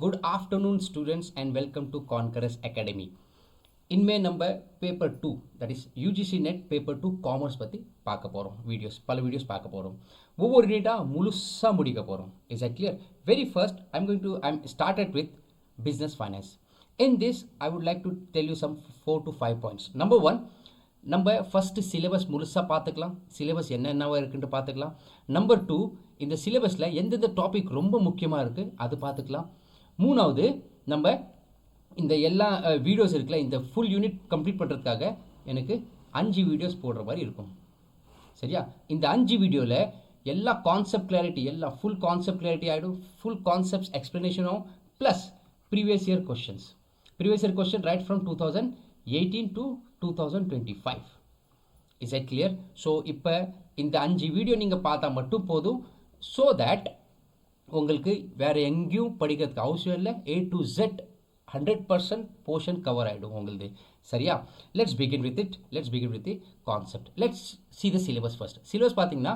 Good afternoon, students, and welcome to Conquerors Academy. இனிமே நம்ம paper 2 that is UGC net paper 2 commerce பற்றி பார்க்க போகிறோம். பல வீடியோஸ் பார்க்க போகிறோம். ஒவ்வொரு யூனிட்டாக முழுசாக முடிக்க போகிறோம். Is I clear? Very first I'm started with business finance. In this, I would like to tell you some 4 to 5 points. Number 1, நம்ம ஃபஸ்ட்டு சிலபஸ் முழுசாக பார்த்துக்கலாம். சிலபஸ் என்னென்னவா இருக்குன்ட்டு பார்த்துக்கலாம். நம்பர் 2, இந்த சிலபஸில் எந்தெந்த டாபிக் ரொம்ப முக்கியமாக இருக்குது அது பார்த்துக்கலாம். மூணாவது, நம்ம இந்த எல்லா வீடியோஸ் இருக்குல்ல, இந்த ஃபுல் யூனிட் கம்ப்ளீட் பண்ணுறதுக்காக எனக்கு 5 வீடியோஸ் போடுற மாதிரி இருக்கும். சரியா? இந்த 5 வீடியோவில் எல்லா கான்செப்ட் கிளாரிட்டி, எல்லா ஃபுல் கான்செப்ட் கிளாரிட்டி ஆகிடும். ஃபுல் கான்செப்ட்ஸ் எக்ஸ்ப்ளனேஷனும் plus previous year question right from 2018 to 2025. Is I clear? So இப்போ இந்த 5 வீடியோ நீங்கள் பார்த்தா மட்டும் போதும். ஸோ தட் உங்களுக்கு வேறு எங்கேயும் படிக்கிறதுக்கு அவசியம் இல்லை. A to Z 100% portion cover ஆகிடும் உங்களுது. சரியா? Let's begin with the concept. Let's see the syllabus first. Syllabus பார்த்தீங்கன்னா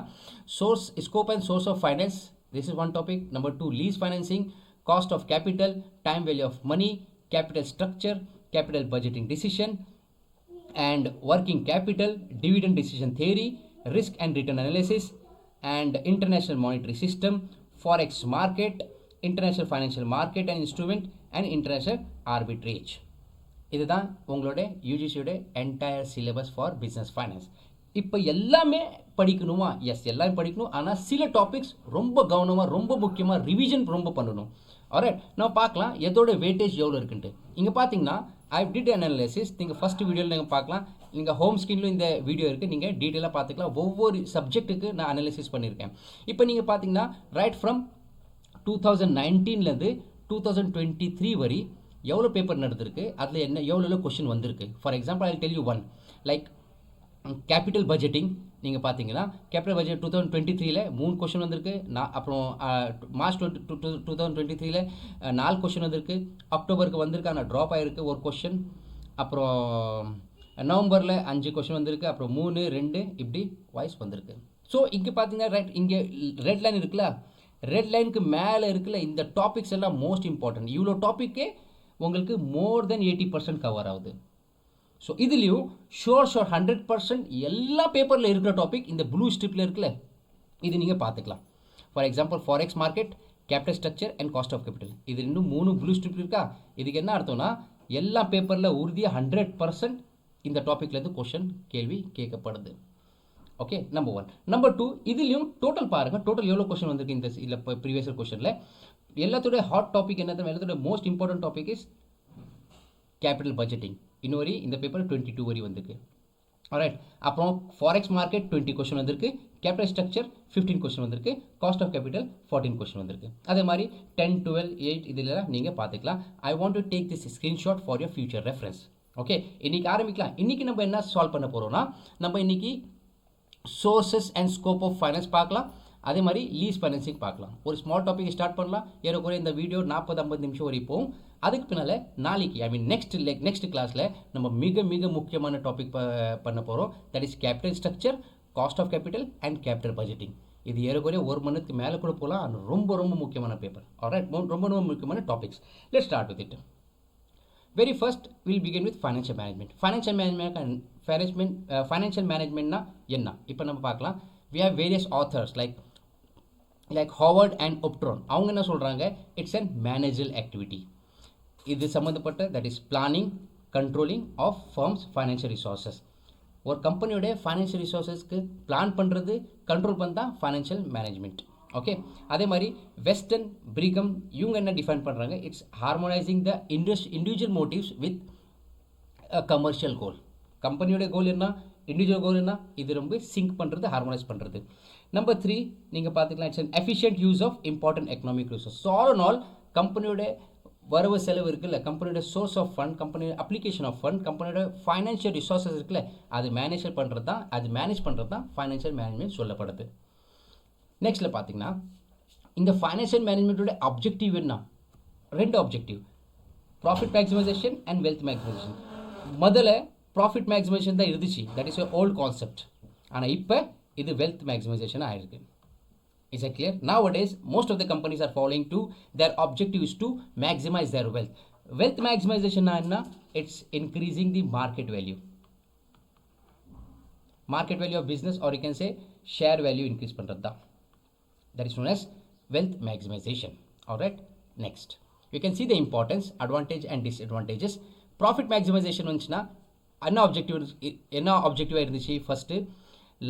scope and source of finance, this is one topic. Number 2, lease financing, cost of capital, time value of money, capital structure, capital budgeting decision, and working capital, dividend decision theory, risk and return analysis, and international monetary system, forex market, international financial market and instrument, and international arbitrage. இதுதான் உங்களோட யூஜிசியோட entire syllabus for business finance. இப்போ எல்லாமே படிக்கணுமா? S, எல்லாமே படிக்கணும். ஆனால் சில டாபிக்ஸ் ரொம்ப கவனமாக, ரொம்ப முக்கியமாக ரிவிஷன் ரொம்ப பண்ணணும். ஆல்ரைட், நம்ம பார்க்கலாம் எதோட வெயிட்டேஜ் எவ்வளோ இருக்குன்ட்டு. இங்கே பார்த்தீங்கன்னா ஐ டிட் அனாலிசிஸ். நீங்கள் ஃபஸ்ட் வீடியோவில் நீங்கள் பார்க்கலாம். நீங்கள் ஹோம் ஸ்க்ரீனில் இந்த வீடியோ இருக்குது, நீங்கள் டீட்டெயிலாக பார்த்துக்கலாம். ஒவ்வொரு சப்ஜெக்ட்டுக்கு நான் அனாலிசிஸ் பண்ணியிருக்கேன். இப்போ நீங்கள் பார்த்தீங்கன்னா ரைட் ஃப்ரம் 2019லேருந்து 2023 வரை எவ்வளோ பேப்பர் நடந்திருக்கு, அதில் எவ்வளோ கொஷின் வந்திருக்கு. For example I tell you one, like capital budgeting. நீங்கள் பார்த்தீங்கன்னா கேபிட்டல் பட்ஜெட் 2023ல் 3 கொஷின் வந்திருக்கு. அப்புறம் மார்ச் 2023ல் 4 கொஷின் வந்திருக்கு. அக்டோபருக்கு வந்திருக்கு, ஆனால் ட்ராப் ஆகிருக்கு ஒரு கொஷின். அப்புறம் நவம்பரில் 5 கொஷின் வந்திருக்கு. அப்புறம் 3, 2 இப்படி வாய்ஸ் வந்திருக்கு. ஸோ இங்கே பார்த்தீங்கன்னா ரைட், இங்கே ரெட் லைன் இருக்குல்ல, ரெட் லைனுக்கு மேலே இருக்குல்ல, இந்த டாபிக்ஸ் எல்லாம் மோஸ்ட் இம்பார்ட்டன்ட். இவ்வளோ டாப்பிக்கே உங்களுக்கு மோர் தென் 80% கவர் ஆகுது. ஸோ இதுலேயும் ஷோர் 100% எல்லா பேப்பரில் இருக்கிற டாபிக் இந்த ப்ளூ ஸ்ட்ரிப்பில் இருக்குல்ல, இது நீங்கள் பார்த்துக்கலாம். For example forex market, capital structure and cost of capital, இது இன்னும் 3 ப்ளூ ஸ்ட்ரிப் இருக்கா. இதுக்கு என்ன அர்த்தம்னா எல்லா பேப்பரில் உறுதியாக 100% இந்த டாப்பிக்லேருந்து கொஷின் கேள்வி கேட்கப்படுது. Okay, number 1. நம்பர் 2, இதுலேயும் டோட்டல் பாருங்கள், டோட்டல் எவ்வளோ கொஷின் வந்திருக்கு இந்த இல்லை ப்ரீவியஸ் இயர் கொஷனில். எல்லாத்தோட ஹாட் டாபிக் என்ன, எல்லாத்தோட most important topic is capital budgeting. இன்னொரு இந்த பேப்பர் 22 வரை வந்திருக்கு. ஆல்ரைட், அப்புறம் ஃபாரெக்ஸ் மார்க்கெட் 20 கொஷின் வந்திருக்கு, கேபிட்டல் ஸ்ட்ரக்சர் 15 கொஷின் வந்திருக்கு, காஸ்ட் ஆஃப் கேபிட்டல் 14 கொஷின் வந்திருக்கு. அதே மாதிரி 10, 12, 8 இதில் நீங்கள் பார்த்துக்கலாம். ஐ want to take this screenshot for your future reference. Okay, இன்றைக்கி ஆரம்பிக்கலாம். இன்றைக்கி நம்ம என்ன சால்வ் பண்ண போகிறோம்னா, நம்ம இன்றைக்கி sources and scope of finance பார்க்கலாம். அதே மாதிரி லீஸ் ஃபைனான்சிங் பார்க்கலாம். ஒரு ஸ்மால் டாபிக் ஸ்டார்ட் பண்ணலாம். ஏறக்குறைய இந்த வீடியோ 40-50 நிமிஷம் வரை போகும். அதுக்கு பின்னால் நாளைக்கு நெக்ஸ்ட் கிளாஸில் நம்ம மிக மிக முக்கியமான டாபிக் பண்ண போகிறோம். That is capital structure, cost of capital and capital budgeting. இது ஏறக்குறைய 1 மணி நேரத்துக்கு மேலே கூட போகலாம். அது ரொம்ப ரொம்ப முக்கியமான பேப்பர். ஆல்ரைட், ரொம்ப ரொம்ப முக்கியமான topics. Let's start with it. Very first will begin with financial management. Financial மேனேஜ்மெண்ட்னா என்ன இப்போ நம்ம பார்க்கலாம். we have various authors like Howard and Upton. அவங்க என்ன சொல்கிறாங்க, இட்ஸ் அன் மேனேஜரல் ஆக்டிவிட்டி. இது சம்மந்தப்பட்ட that is planning, controlling of firms financial resources. ஒரு கம்பெனியோட ஃபைனான்ஷியல் ரிசோர்ஸஸ்க்கு பிளான் பண்ணுறது, கண்ட்ரோல் பண்ணா ஃபைனான்ஷியல் மேனேஜ்மெண்ட். ஓகே, அதே மாதிரி வெஸ்டர்ன் பிரிகம் இவங்க என்ன டிஃபைன் பண்ணுறாங்க, it's harmonising the individual motives with commercial goal. கம்பெனியோட கோல் என்ன, இண்டிவிஜுவல் கோல் என்ன, இது ரொம்ப சிங்க் பண்ணுறது, ஹார்மோனைஸ் பண்ணுறது. நம்பர் 3 நீங்கள் பார்த்துக்கலாம், it's an efficient use of important economic resource. So all and all கம்பெனியோட வரவு செலவு இருக்குல்ல, கம்பெனியோட சோர்ஸ் ஆஃப் ஃபண்ட், கம்பெனியோட அப்ளிகேஷன் ஆஃப் ஃபண்ட், கம்பெனியோட ஃபைனான்ஷியல் ரிசோர்ஸஸ் இருக்குல்ல, அது மேனேஜ் பண்ணுறது தான் ஃபைனான்ஷியல் மேனேஜ்மெண்ட் சொல்லப்படுது. நெக்ஸ்ட்டில் பார்த்தீங்கன்னா இந்த ஃபைனான்ஷியல் மேனேஜ்மெண்ட்டோட அப்ஜெக்டிவ் என்ன, 2 objective, profit maximisation and wealth maximisation. முதல்ல ப்ராஃபிட் மேக்ஸிமைசேஷன் தான் இருந்துச்சு, தட் இஸ் ஓல்ட் கான்செப்ட். ஆனால் இப்போ இது வெல்த் மேக்ஸிமைசேஷன் ஆகிருக்கு. Is that clear? Nowadays, most of the companies are following to their objective is to maximize their wealth. Wealth maximization na it's increasing the market value. Market value of business, or you can say share value increase பண்றதா. That is known as wealth maximization. Alright, next. You can see the importance, advantage and disadvantages. Profit maximization வந்துச்சுனா என்ன objective இருந்துச்சு first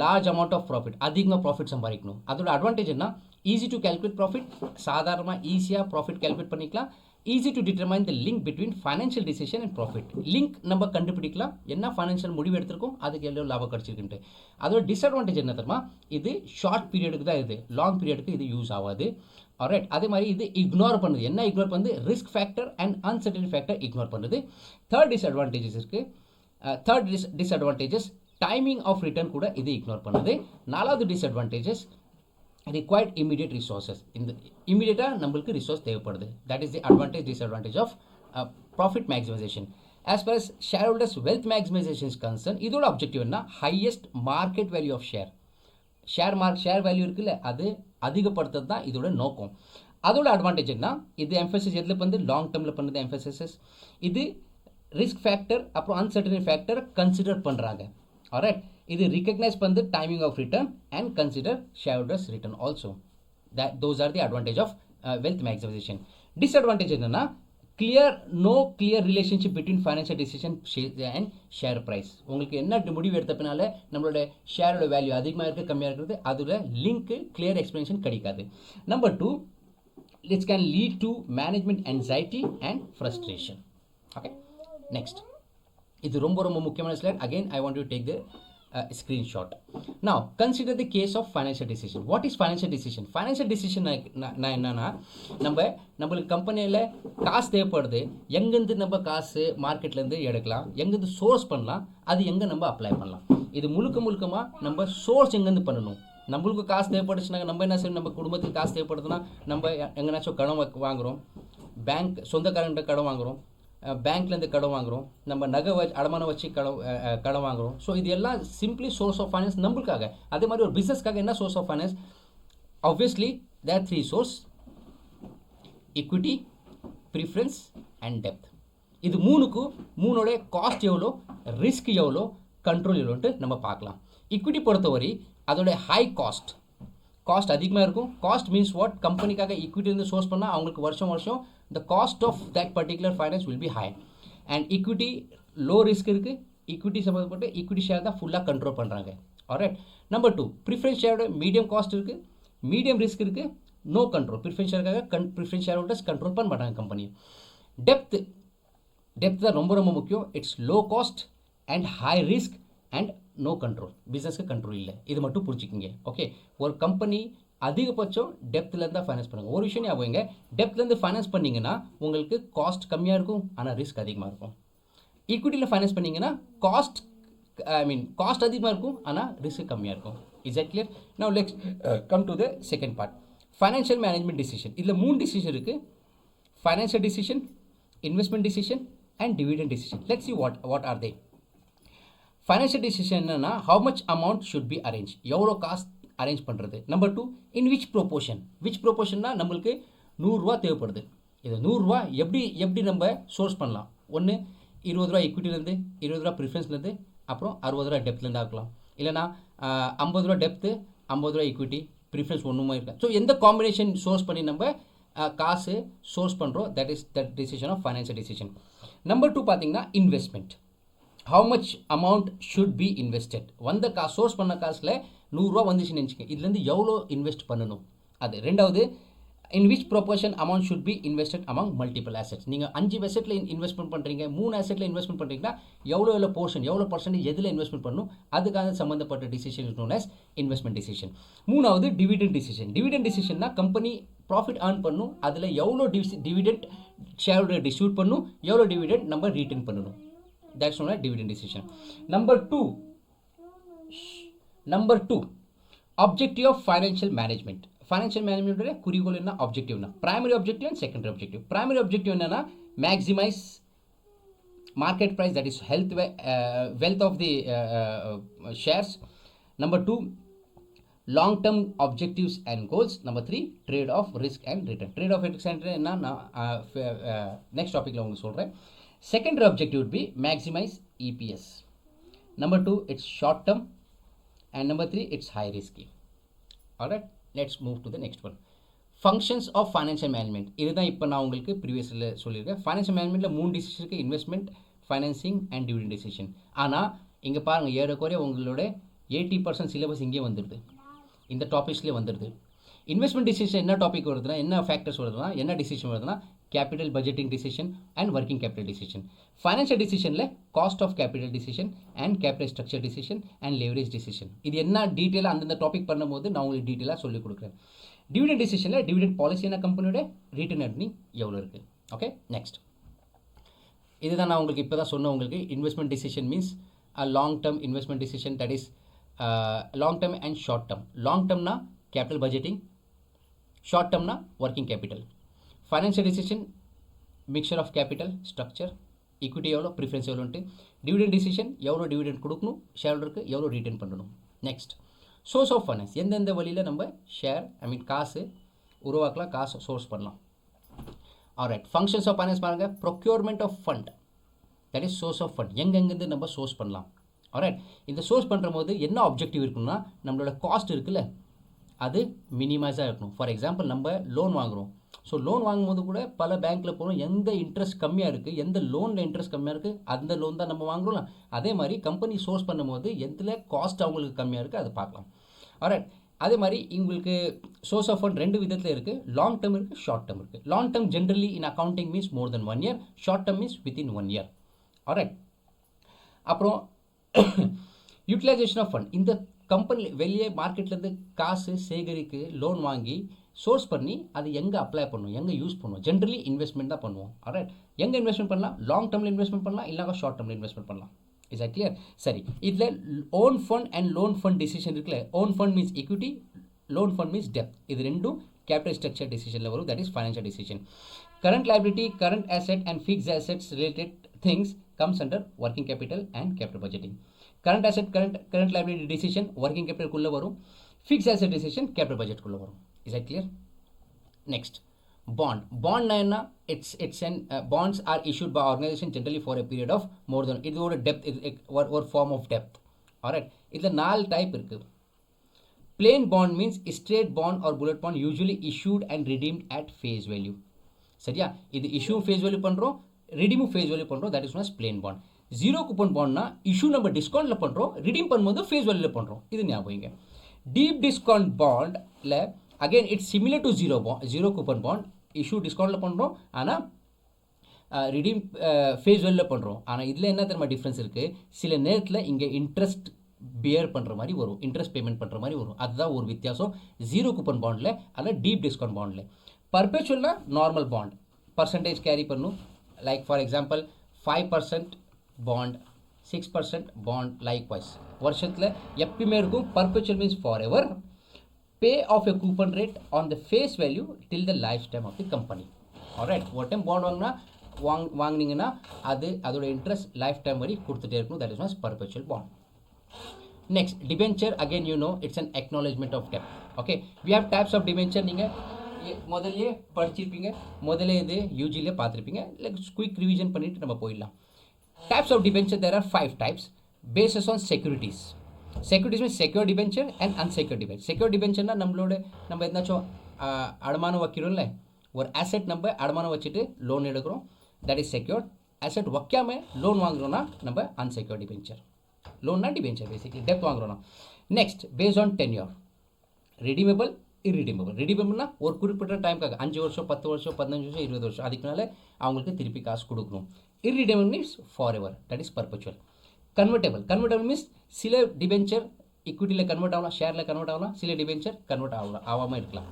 large amount of profit, அதிகமாக profit சம்பாதிக்கணும். அதோட advantage என்ன, easy to calculate profit, சாதாரணமாக ஈஸியாக ப்ராஃபிட் கேல்குலேட் பண்ணிக்கலாம். Easy to determine the link between financial decision and profit. Link நம்ம கண்டுபிடிக்கலாம், என்ன ஃபைனான்ஷியல் முடிவு எடுத்திருக்கோம், அதுக்கு எவ்வளோ லாபம் கிடச்சிருக்குன்ட்டு. அதோட டிஸ்அட்வான்டேஜ் என்ன தெரியுமா, இது ஷார்ட் பீரியடுக்கு தான், இது லாங் பீரியடுக்கு இது யூஸ் ஆகாது. ஆல்ரைட், அதே மாதிரி இது இக்னோர் பண்ணுது. என்ன இக்னோர் பண்ணுது, risk factor and uncertainty factor ignore பண்ணுது. தேர்ட் டிஸ்அட்வான்டேஜஸ் இருக்குது. டிஸ்அட்வான்டேஜஸ் டைமிங் ஆஃப் ரிட்டர்ன் கூட இது இக்னோர் பண்ணுது. நாலாவது டிஸ்அட்வான்டேஜஸ் ரிக்வயர்ட் இமீடியட் ரிசோர்ஸஸ். இந்த இமீடியட்டாக நம்மளுக்கு ரிசோர்ஸ் தேவைப்படுது. That is the advantage disadvantage of profit maximization. As per as shareholders wealth maximization is concern, இதோட அப்ஜெக்டிவ் என்ன, highest market value of share. Share value இருக்குல்ல, அது அதிகப்படுத்துறது தான் இதோட நோக்கம். அதோட அட்வான்டேஜ் என்ன, இது எம்பசிஸ் எதில் பண்ணுது, லாங் டேர்மில் பண்ணுது எம்பசிஸ். இது ரிஸ்க் ஃபேக்டர் அப்புறம் அன்சர்டனிட்டி ஃபேக்டரை கன்சிடர் பண்ணுறாங்க. Alright, இது recognize பண்ணது timing of return and consider shareholders return also. Those are the advantage of wealth maximization. Disadvantage என்னன்னா, no clear relationship between financial decision and share price. உங்களுக்கு என்ன முடிவு எடுத்த பின்னால நம்மளோட ஷேரோட வேல்யூ அதிகமாக இருக்குது கம்மியாக இருக்கிறது, அதில் லிங்க் கிளியர் எக்ஸ்பிளனேஷன் கிடைக்காது. Number 2, it can lead to management anxiety and frustration. Okay, next. இது ரொம்ப முக்கியமான slide. Again I want to take the screenshot. Now consider the case of financial decision. What is financial decision? Financial decision நான் என்னன்னா, நம்மளுக்கு கம்பெனியில் காசு தேவைப்படுது, எங்கேருந்து நம்ம காசு மார்க்கெட்லேருந்து எடுக்கலாம், எங்கேருந்து சோர்ஸ் பண்ணலாம், அது எங்கே நம்ம அப்ளை பண்ணலாம். இது முழுக்கமாக நம்ம சோர்ஸ் எங்கேருந்து பண்ணணும். நம்மளுக்கு காசு தேவைப்படுச்சுன்னா நம்ம என்ன செய்யணும், நம்ம குடும்பத்துக்கு காசு தேவைப்படுதுன்னா நம்ம எங்கேனாச்சும் கடன் வாங்குகிறோம், பேங்க் சொந்தக்காரங்கிட்ட கடன் வாங்குகிறோம், பேங்க்லேருந்து கடன் வாங்குகிறோம், நம்ம நகை அடமானம் வச்சு கடன் வாங்குகிறோம். ஸோ இது எல்லாம் சிம்பிளி சோர்ஸ் ஆஃப் ஃபைனான்ஸ் நம்மளுக்காக. அதே மாதிரி ஒரு பிஸ்னஸ்க்காக என்ன source of finance? Obviously there 3 source: equity, preference and depth. இது மூணோட காஸ்ட் எவ்வளோ, ரிஸ்க் எவ்வளோ, கண்ட்ரோல் எவ்வளோன்ட்டு நம்ம பார்க்கலாம். ஈக்விட்டி பொறுத்தவரை அதோட ஹை காஸ்ட் அதிகமாக இருக்கும். காஸ்ட் மீன்ஸ் வாட், கம்பெனிக்காக ஈக்விட்டி சோர்ஸ் பண்ணால் அவங்களுக்கு வருஷம் the cost of that particular finance will be high. And equity low risk இருக்குது, equity சம்பந்தப்பட்ட equity share தான் ஃபுல்லாக கண்ட்ரோல் பண்ணுறாங்க. ஆல்ரைட். நம்பர் 2, ப்ரிஃபரன்ஸ் ஷேரோட மீடியம் காஸ்ட் இருக்குது, மீடியம் ரிஸ்க் இருக்குது, நோ கண்ட்ரோல். ப்ரிஃபரன்ஸ் ஷேருக்காக ப்ரிஃபரன்ஸ் ஷேர் ஹோல்டர்ஸ் கண்ட்ரோல் பண்ண மாட்டாங்க கம்பெனி. டெப்த் தான் ரொம்ப low. It's low cost and high risk and no control. பிஸ்னஸ்க்கு கண்ட்ரோல் இல்லை, இது மட்டும் புரிஞ்சுக்கிங்க. ஓகே, ஒரு கம்பெனி அதிகபட்சம் டெப்த்லேருந்து தான் ஃபைனான்ஸ் பண்ணுங்கள். ஒரு விஷயம் ஞாபகம், டெப்த்லேருந்து ஃபைனான்ஸ் பண்ணிங்கன்னா உங்களுக்கு காஸ்ட் கம்மியாக இருக்கும், ஆனால் ரிஸ்க் அதிகமாக இருக்கும். ஈக்விட்டியில் ஃபைனான்ஸ் பண்ணிங்கன்னா காஸ்ட் அதிகமாக இருக்கும், ஆனால் ரிஸ்க் கம்மியாக இருக்கும். Is that clear? Now let's come to the second part, financial management decision. இதில் 3 டிசிஷன் இருக்குது: financial decision, investment decision and dividend decision. Let's see what are they. Financial decision என்னன்னா, how much amount should be arrange, எவ்வளோ காஸ்ட் arrange பண்ணுறது. Number 2, in which ப்ரொபோர்ஷன்னா நம்மளுக்கு 100 ரூபா தேவைப்படுது. இது 100 ரூபா எப்படி நம்ம சோர்ஸ் பண்ணலாம். ஒன்று 20 ரூபா ஈக்விட்டிலேருந்து, 20 ரூபா ப்ரிஃபரன்ஸ்லேருந்து, அப்புறம் 60 ரூபா டெப்த்லேருந்து ஆக்கலாம். இல்லைனா 50 ரூபா டெப்த்து, 50 ரூபா ஈக்விட்டி, ப்ரிஃபரன்ஸ் ஒன்றுமா இருக்கா. ஸோ எந்த காம்பினேஷன் சோர்ஸ் பண்ணி நம்ம காசு சோர்ஸ் பண்ணுறோம், that is the decision of financial decision. Number 2 பார்த்தீங்கன்னா investment. How much amount should be invested. Source பண்ண காசில் 100 ரூபா வந்துச்சுன்னு நினச்சிக்க, இதுலேருந்து எவ்வளோ இன்வெஸ்ட் பண்ணணும். அது ரெண்டாவது, in which proportion amount should be invested among multiple assets. நீங்கள் 5 அசெட்டில் இன்வெஸ்ட்மெண்ட் பண்ணுறீங்க, 3 அசெட்டில் இன்வெஸ்ட்மெண்ட் பண்ணுறீங்கன்னா எவ்வளோ பர்சன்டேஜ் எதில் இன்வெஸ்ட்மெண்ட் பண்ணணும், அதுக்காக சம்மந்தப்பட்ட decision is known as investment decision. மூணாவது டிவிடெண்ட் டிசிஷன். டிவிடெண்ட் டிசிஷன்னா கம்பெனி ப்ராஃபிட் ஏர்ன் பண்ணணும், அதில் எவ்வளோ டிவிடெண்ட் ஷேரோட டிஸ்ட்ரிபியூட் பண்ணணும், எவ்வளோ டிவிடெண்ட் நம்ம ரீட்டர்ன் பண்ணணும். That's known as dividend decision. Number 2, objective of financial management. Financial management குறிக்கோள் என்ன, objective என்ன, primary objective and secondary objective. Primary objective என்னன்னா maximize market price, that is wealth of the shares. Number 2, long term objectives and goals. Number 3 trade off risk and return. Trade off risk and return நான் next டாப்பிக்கில் உங்களுக்கு சொல்கிறேன். Secondary objective would be maximize EPS. Number 2 it's short term, and number 3 it's high risky. Alright, let's move to the next one. Functions of financial management. இதுதான் இப்போ நான் உங்களுக்கு ப்ரீவியஸில் சொல்லியிருக்கேன். Financial மேனேஜ்மெண்ட்டில் 3 decision இருக்குது: investment, financing and dividend decision. ஆனால் இங்கே பாருங்கள், ஏறக்குறைய உங்களோட 80% சிலபஸ் இங்கே வந்துடுது, இந்த டாபிக்ஸ்லேயே வந்துடுது. இன்வெஸ்ட்மெண்ட் டிசிஷன் என்ன டாபிக் வருதுன்னா, என்ன ஃபேக்டர்ஸ் வருதுன்னா, என்ன டிசிஷன் வருதுன்னா, capital budgeting decision and working capital decision. Financial டிசிஷனில் cost of capital decision and capital structure decision and leverage decision. இது என்ன டீட்டெயிலாக அந்தந்த டாபிக் பண்ணும்போது நான் உங்களுக்கு டீட்டெயிலாக சொல்லிக் கொடுக்குறேன். டிவிடெண்ட் டிசிஷனில் டிவிடெண்ட் பாலிசி என்ன, கம்பெனியோட ரிட்டர்ன் earning எவ்வளோ இருக்குது. ஓகே, நெக்ஸ்ட் இதுதான் நான் உங்களுக்கு இப்போ தான் சொன்ன உங்களுக்கு investment decision means a long term investment decision, that is long term and short term. Long டேர்ம்னா கேபிட்டல் பட்ஜெட்டிங், ஷார்ட் டேர்ம்னா working capital. Financial decision mixture of capital structure, equity எவ்வளோ, ப்ரிஃபரன்ஸ் எவ்வளோன்ட்டு. டிவிடெண்ட் டிசிஷன் எவ்வளோ dividend கொடுக்கணும், ஷேர்ஹோல்டருக்கு எவ்வளோ return பண்ணணும். Next source of finance, எந்தெந்த வழியில் நம்ம ஷேர் காசு உருவாக்கலாம், காசு சோர்ஸ் பண்ணலாம். ஆல்ரைட், ஃபங்க்ஷன்ஸ் ஆஃப் ஃபைனான்ஸ் பாருங்கள். Procurement of fund, that is source of fund, எங்கெங்கேருந்து நம்ம சோர்ஸ் பண்ணலாம். ஆல்ரைட், இந்த சோர்ஸ் பண்ணுற போது என்ன ஆப்ஜெக்டிவ் இருக்குன்னா, நம்மளோட காஸ்ட் இருக்குல்ல அது மினிமைஸாக இருக்கணும். ஃபார் எக்ஸாம்பிள் நம்ம லோன் வாங்குகிறோம். ஸோ லோன் வாங்கும்போது கூட பல பேங்க்கில் போகிறோம், எந்த இன்ட்ரெஸ்ட் கம்மியாக இருக்குது, எந்த லோனில் இன்ட்ரெஸ்ட் கம்மியாக இருக்குது அந்த லோன் தான் நம்ம வாங்குகிறோம். அதே மாதிரி கம்பெனி சோர்ஸ் பண்ணும்போது எதில் காஸ்ட் அவங்களுக்கு கம்மியாக இருக்குது அதை பார்க்கலாம். ஆல்ரைட், அதே மாதிரி உங்களுக்கு சோர்ஸ் ஆஃப் ஃபண்ட் ரெண்டு விதத்தில் இருக்குது. லாங் டேர்ம் இருக்குது, ஷார்ட் டேர்ம் இருக்குது. லாங் டேர்ம் ஜென்ரலி இன் அக்கௌண்டிங் மீன்ஸ் மோர் தென் 1 year, short term means within 1 year. Alright, அப்புறம் யூட்டிலைசேஷன் ஆஃப் ஃபண்ட், இந்த கம்பெனி வெளியே மார்க்கெட்லேருந்து காசு சேகரிக்கு லோன் வாங்கி சோர்ஸ் பண்ணி அது எங்கே அப்ளை பண்ணுவோம், எங்கே யூஸ் பண்ணுவோம். ஜென்ரலி இன்வெஸ்ட்மெண்ட் தான் பண்ணுவோம். ஆல்ரைட், எங்கே இன்வெஸ்ட்மெண்ட் பண்ணலாம், லாங் டேர்மில் இன்வெஸ்ட்மெண்ட் பண்ணலாம், இல்லைனா ஷார்ட் டேர்மில் இன்வெஸ்ட்மெண்ட் பண்ணலாம். Is that clear? சரி, இதில் own fund and loan fund decision இருக்குல்ல. Own fund means equity, loan fund means டெப்த். இது ரெண்டும் கேபிட்டல் ஸ்ட்ரக்சர் டிசிஷனில் வரும், that is financial decision. Current liability, current asset and fixed assets related things comes under working capital and capital budgeting. Current asset, current liability decision working capital குள்ள வரும், fixed asset decision capital budget குள்ள வரும். Is that clear? Next, bond என்ன, it's an bonds are issued by organization generally for a period of more than, இதோட depth ஒரு form of depth. Alright, இதில் 4 type இருக்கு. Plain bond means straight bond or bullet bond usually issued and redeemed at face value. சரியா, இது issue face value பண்ணுறோம், ரிடீமும் face value பண்ணுறோம், that is not plain bond. Zero coupon பாண்ட்னா issue நம்ம டிஸ்கவுண்ட்டில் பண்ணுறோம், ரிடீம் பண்ணும்போது ஃபேஸ் வேல்யூவில் பண்ணுறோம். இது ஞாபகம். டீப் டிஸ்கவுண்ட் பாண்டில் again it's similar to zero coupon bond. Issue டிஸ்கவுண்ட்டில் பண்ணுறோம், ஆனால் ரிடீம் ஃபேஸ் வேல்யூவில் பண்ணுறோம். ஆனால் இதில் என்ன தெரியுமா டிஃப்ரென்ஸ் இருக்குது, சில நேரத்தில் இங்கே இன்ட்ரெஸ்ட் பியர் பண்ணுற மாதிரி வரும், இன்ட்ரெஸ்ட் பேமெண்ட் பண்ணுற மாதிரி வரும். அதுதான் ஒரு வித்தியாசம் ஜீரோ கூப்பன் பாண்டில் அல்ல டீப் டிஸ்கவுண்ட் பாண்டில். பர்பெச்சுவல்னா நார்மல் பாண்ட், பர்சன்டேஜ் கேரி பண்ணும். Like for example 5% bond, 6% bond, likewise வருஷத்தில் எப்பயுமே இருக்கும். Perpetual means forever. Pay off a coupon rate on the face value till the lifetime of the company. Alright, ஒரு time bond வாங்கினீங்கன்னா அதோட interest lifetime வரை கொடுத்துட்டே இருக்கணும், that is means perpetual bond. Next, debenture, again you know it's an acknowledgement of debt. Okay, we have types of debenture. நீங்கள் முதல்ல படிச்சிருப்பீங்க, முதல்ல இது யூஜியில் பார்த்துருப்பீங்க. லைக் குயிக் ரிவிஷன் பண்ணிவிட்டு நம்ம போயிடலாம். Types of debenture, there are 5 types based on securities. Securities means secure debenture and unsecure debenture. Secure டிபென்ச்சர்னா நம்ம எதாச்சும் அடமானம் வைக்கிறோம்ல, ஒரு அசெட் நம்ம அடமானம் வச்சுட்டு லோன் எடுக்கிறோம், தட் இஸ் செக்யூர். அசெட் வைக்காமல் லோன் வாங்குறோன்னா நம்ம அன்செக்யூர் டிபென்ச்சர். லோன்னா டிபென்ச்சர் பேசிக்லி, டெப்த் வாங்குறோன்னா. Next, base on tenure, redeemable, irredeemable. ரெடீமபிள்னா ஒரு குறிப்பிட்ட டைமுக்காக 5 வருஷம், 10 வருஷம், 15 வருஷம், 20 வருஷம், அதுக்கு மேலே அவங்களுக்கு திருப்பி காசு கொடுக்கணும். irredeemable means for ever, that is perpetual. Convertible means சில டிபென்ச்சர் இக்விட்டியில் கன்வெர்ட் ஆகலாம், ஷேரில் கன்வெர்ட் ஆகலாம், சில டிபென்ச்சர் கன்வெர்ட் ஆகாமல் இருக்கலாம்.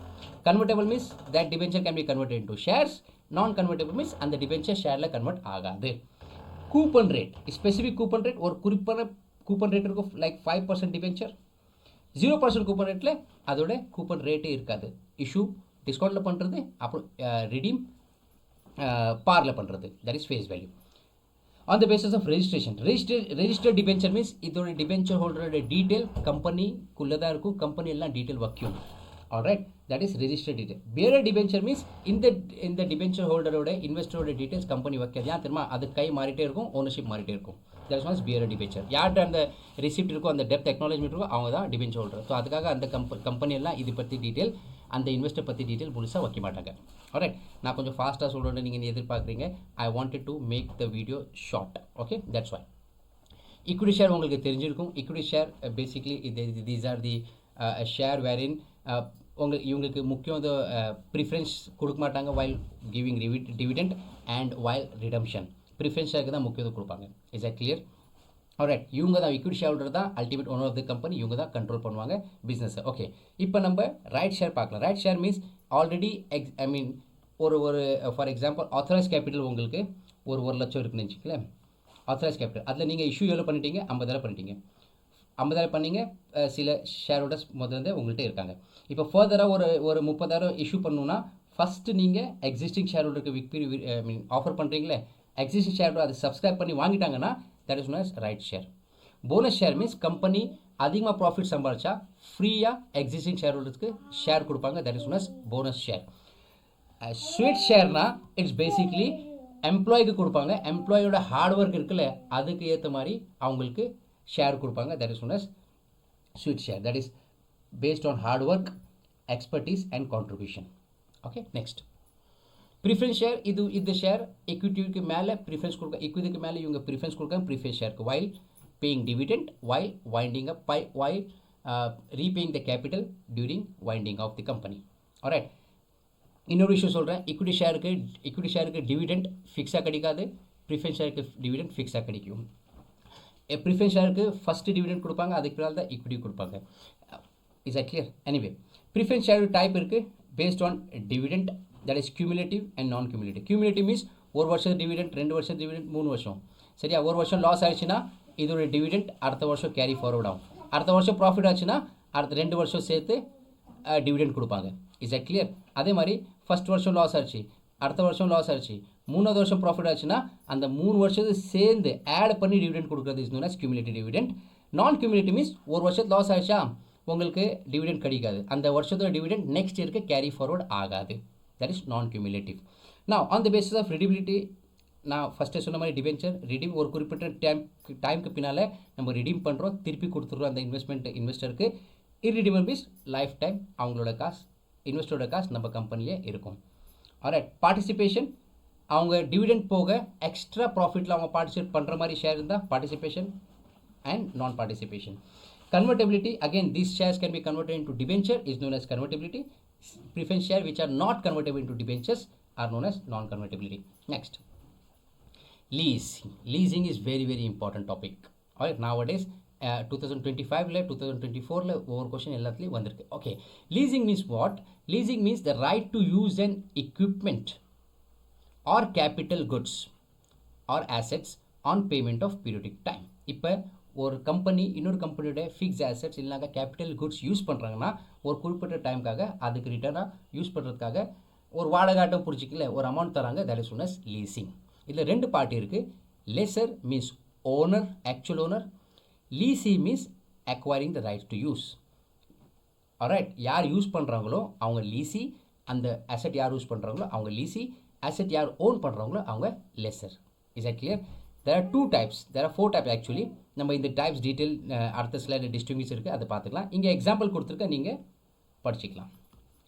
Convertible means that debenture can be converted into shares. நான் கன்வெர்ட்டபிள் மீன்ஸ் அந்த டிபென்ச்சர் ஷேரில் கன்வெர்ட் ஆகாது. Coupon rate, specific coupon rate, ஒரு குறிப்பான கூப்பன் ரேட் இருக்கும். லைக் 5% டிபென்ச்சர், 0% கூப்பன் ரேட்டில் அதோட கூப்பன் ரேட்டே இருக்காது. இஷ்யூ டிஸ்கவுண்ட்டில் பண்ணுறது, அப்புறம் ரிடீம் பாரில் பண்ணுறது, that is face value. on the basis of registration. Registered debenture means இதோட debenture holder detail company குள்ள தான் இருக்கும், company எல்லாம் detail வைக்கும். Alright, that is registered detail. Bearer debenture means இந்த debenture holder ஓட investor ஓட details company வைக்காது. ஏன் தெரியுமா? அது கை மாறிட்டே இருக்கும், ownership மாறிட்டே இருக்கும். That is one bearer debenture. யார்கிட்ட அந்த receipt இருக்கோ, அந்த debt acknowledgement இருக்கோ, அவங்க தான் debenture holder. ஸோ அதுக்காக அந்த கம்பெனி எல்லாம் இது பற்றி டீட்டெயில், அந்த இன்வெஸ்டர் பற்றி டீட்டெயில் முழுசாக வைக்க மாட்டாங்க. ஆல்ரைட், நான் கொஞ்சம் ஃபாஸ்ட்டாக சொல்கிறேன்னு நீங்கள் எதிர்பார்க்குறீங்க. I wanted to make the video short. Okay, that's why. Equity share உங்களுக்கு தெரிஞ்சிருக்கும். Equity share basically these are the share wherein இவங்களுக்கு முக்கியம் ப்ரிஃபரன்ஸ் கொடுக்க மாட்டாங்க while giving dividend and while redemption. Preference ஷேருக்கு தான் முக்கியத்துவம் கொடுப்பாங்க. Is that clear? ஆல்ரைட், இவங்க தான் ஈக்விட்டி ஷேர் ஹோல்டர் தான் ultimate owner of the company. இவங்க தான் கண்ட்ரோல் பண்ணுவாங்க பிஸ்னஸை. ஓகே, இப்போ நம்ம ரைட் ஷேர் பார்க்கலாம். ரைட் ஷேர் மீன்ஸ் ஆல்ரெடி ஒரு ஃபார் எக்ஸாம்பிள் ஆத்தரைஸ் கேபிட்டல் உங்களுக்கு ஒரு 1 லட்சம் இருக்குன்னு வச்சுக்கலேன். ஆத்தரைஸ் கேபிட்டல் அதில் நீங்கள் இஷ்யூ எவ்வளோ பண்ணிட்டீங்க? 50,000 பண்ணிட்டீங்க. 50,000 பண்ணீங்க. சில ஷேர் ஹோல்டர்ஸ் முதல்ல உங்கள்கிட்ட இருக்காங்க. இப்போ ஃபர்தராக ஒரு 30,000 இஷ்யூ பண்ணணுன்னா ஃபஸ்ட்டு நீங்கள் எக்ஸிஸ்டிங் ஷேர் ஹோல்டருக்கு ஆஃபர் பண்ணுறீங்களே, எக்ஸிஸ்டிங் ஷேர் ஹோல்டர் அதை சப்ஸ்கிரைப் பண்ணி வாங்கிட்டாங்கன்னா that is known as right share. Bonus share means company அதிகமாக ப்ராஃபிட் சம்பாதிச்சா ஃப்ரீயாக எக்ஸிஸ்டிங் ஷேர் ஹோல்டர்ஸ்க்கு ஷேர் கொடுப்பாங்க. that is known as bonus share. Sweat ஷேர்னா இட்ஸ் பேசிக்லி எம்ப்ளாய்க்கு கொடுப்பாங்க. எம்ப்ளாயோட ஹார்ட் ஒர்க் இருக்குல்ல, அதுக்கு ஏற்ற மாதிரி அவங்களுக்கு ஷேர் கொடுப்பாங்க. that is known as sweet share. that is based on hard work, expertise and contribution. okay, next preference share. இந்த ஷேர் எக்விட்டிக்கு மேலே ப்ரிஃபரன்ஸ் கொடுக்க, எக்விட்டிக்கு மேலே இவங்க ப்ரிஃபரன்ஸ் கொடுக்காங்க ப்ரிஃபரன்ஸ் ஷேருக்கு. While paying dividend, while winding up, while repaying the capital during winding of the company. Alright, இன்னொரு விஷயம் சொல்கிறேன். ஈக்விட்டி ஷேருக்கு டிவிடெண்ட் ஃபிக்ஸாக கிடைக்காது, ப்ரிஃபரன்ஸ் ஷேருக்கு டிவிடெண்ட் ஃபிக்ஸாக கிடைக்கும். ப்ரிஃபரன்ஸ் ஷேருக்கு ஃபஸ்ட்டு டிவிடெண்ட் கொடுப்பாங்க, அதுக்கு பின்னால் தான் ஈக்விட்டி கொடுப்பாங்க. Is a clear? Anyway, preference share type இருக்குது based on dividend. that is cumulative and non cumulative. Cumulative means ஒரு வருஷம் டிவிடெண்ட், 2 வருஷம் டிவிடெண்ட், 3 வருஷம். சரியா? ஒரு வருஷம் லாஸ் ஆயிடுச்சுன்னா இதோட டிவிடெண்ட் அடுத்த வருஷம் கேரி ஃபார்வர்ட் ஆகும். அடுத்த வருஷம் ப்ராஃபிட் ஆச்சுன்னா அடுத்த 2 வருஷம் சேர்த்து டிவிடெண்ட் கொடுப்பாங்க. Is that clear? அதே மாதிரி ஃபஸ்ட் வருஷம் லாஸ் ஆச்சு, அடுத்த வருஷம் லாஸ் ஆச்சு, 3வது வருஷம் ப்ராஃபிட் ஆச்சுன்னா அந்த 3 வருஷத்தை சேர்ந்து ஆட் பண்ணி டிவிடெண்ட் கொடுக்குறது is known as cumulative dividend. நான் cumulative மீன்ஸ் ஒரு வருஷத்து லாஸ் ஆயிடுச்சா உங்களுக்கு டிவிடெண்ட் கிடைக்காது, அந்த வருஷத்தோட டிவிடெண்ட் நெக்ஸ்ட் இயருக்கு கேரி ஃபார்வர்ட் ஆகாது. that is non-cumulative. Now on the basis of redeemability, நான் ஃபஸ்ட்டு சொன்ன மாதிரி டிபென்ச்சர் ரிடீம் ஒரு குறிப்பிட்ட டைமுக்கு பின்னால் நம்ம ரிடீம் பண்ணுறோம், திருப்பி கொடுத்துட்றோம் அந்த இன்வெஸ்டருக்கு. இர்ரிடீமபிள் மீன்ஸ் லைஃப் டைம் அவங்களோட காசு, இன்வெஸ்டரோட காசு நம்ம கம்பெனியே இருக்கும். ஆல்ரைட், பார்ட்டிசிபேஷன் அவங்க டிவிடெண்ட் போக எக்ஸ்ட்ரா ப்ராஃபிட்டில் அவங்க பார்ட்டிசிபேட் பண்ணுற மாதிரி ஷேர் இருந்தால் பார்ட்டிசிபேஷன் அண்ட் நான் participation. Convertibility, again these shares can be converted into debenture is known as convertibility. Preference share which are not convertible into debentures are known as non-convertibility. Next, leasing. Leasing is very important topic. Alright, nowadays 2025 ல 2024 ல ஒவ்வொரு question எல்லாத்துலேயும் வந்திருக்கு. Okay, leasing means what? Leasing means the right to use an equipment or capital goods or assets on payment of periodic time. இப்போ ஒரு company இன்னொரு கம்பெனியோட fix assets இல்லைனாக்கா கேபிட்டல் குட்ஸ் யூஸ் பண்ணுறாங்கன்னா ஒரு குறிப்பிட்ட டைமுக்காக அதுக்கு ரிட்டர்னாக யூஸ் பண்ணுறதுக்காக ஒரு வாடகாட்டம் பிடிச்சிக்கல ஒரு அமௌண்ட் தராங்க. That is known as leasing. இதில் 2 பார்ட்டி இருக்குது. Lessor means owner, actual owner. Lessee means acquiring the right to use. Alright, யார் யூஸ் பண்ணுறாங்களோ அவங்க லீசி, அந்த அசெட் யார் யூஸ் பண்ணுறாங்களோ அவங்க லீசி, அசெட் யார் ஓன் பண்ணுறாங்களோ அவங்க lessor. Is that clear? there are 2 types, there are 4 types actually. நம்ம இந்த டைப்ஸ் டீட்டெயில் அடுத்த ஸ்லைடில் டிஸ்டிங்விஷ் இருக்குது, அதை பார்த்துக்கலாம். இங்கே எக்ஸாம்பிள் கொடுத்துருக்க நீங்கள் படிச்சிக்கலாம்.